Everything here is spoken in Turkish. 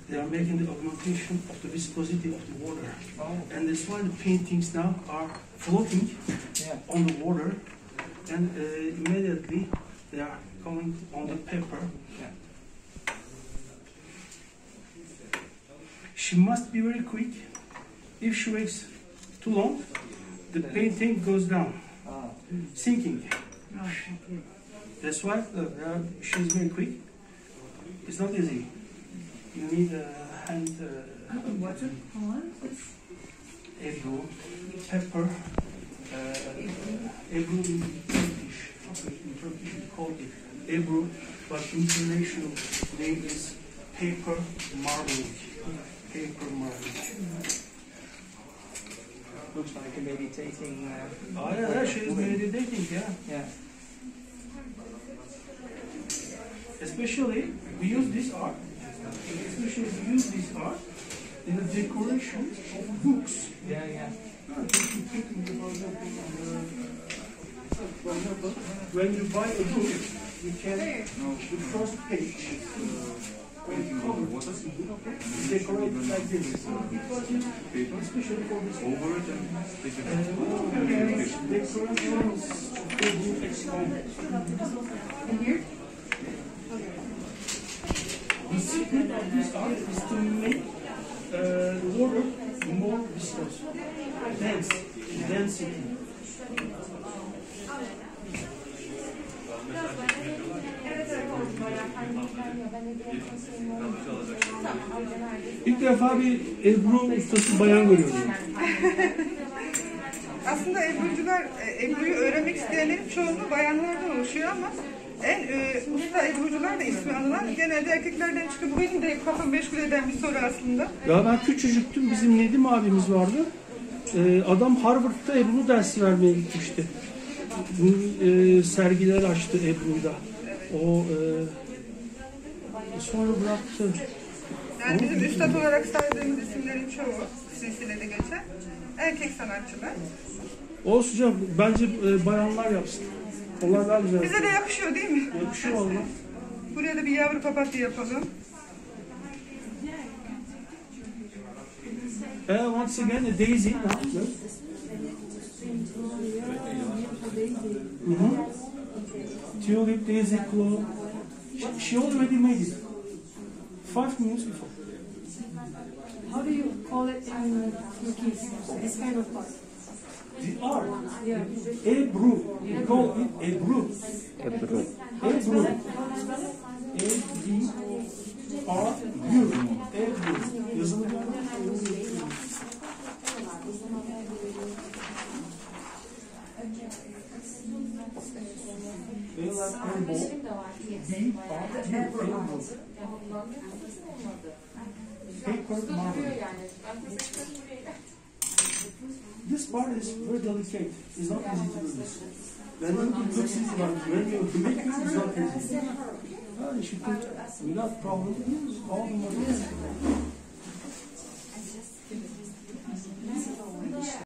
they are making the augmentation of the viscosity of the water. Oh. And that's why the paintings now are floating on the water, and immediately they are coming on the paper. Yeah. She must be very quick. If she waits too long, the painting goes down, sinking. That's why she's very quick. It's not easy. You need a hand. Water? Ebru, pepper. Ebru in Turkish. In Turkish we call it Ebru, but international name is paper marbling. Paper marbling. Looks like a meditating. Oh yeah, she's meditating. Yeah. Especially we use this art. Especially we use this art in the decoration of books. Yeah. When you buy a book, you can the first page. When you cover decorate it like this. Especially for this. Here? The secret of this art is to make water more viscous, dense, density. İlk defa bir Ebru ustası bayan görüyorum. Aslında Ebru'yu öğrenmek isteyenlerin çoğunluğu bayanlardan oluşuyor ama en usta Ebru'cular da ismi anılan genelde erkeklerden çıkıyor. Bu benim de kafamı meşgul eden bir soru aslında. Ya ben küçücüktüm, bizim Nedim abimiz vardı. Adam Harvard'da Ebru dersi vermeye gitmişti. Sergiler açtı Ebru'yla. O sonra bıraktı. Yani bizim üstad olarak saydığımız isimlerin çoğu silsilede geçen erkek sanatçılar. Olsun canım, bence bayanlar yapsın. Onlar daha güzel. Bize de yakışıyor değil mi? Yakışıyor valla. Buraya da bir yavru papatya yapalım. Once again a daisy. Tulip, daisy, clove. She already made it 5 minutes before. How do you call it in Turkish? This kind of part? The art. Yeah. Ebru. We call it Ebru. Ebru. Ebru. E-B-R-U. Ebru. Yazılı bir paper marble. This part is very delicate. It's not easy to do this. When you do this, when you make it, it's not easy. You should put without problem all the materials.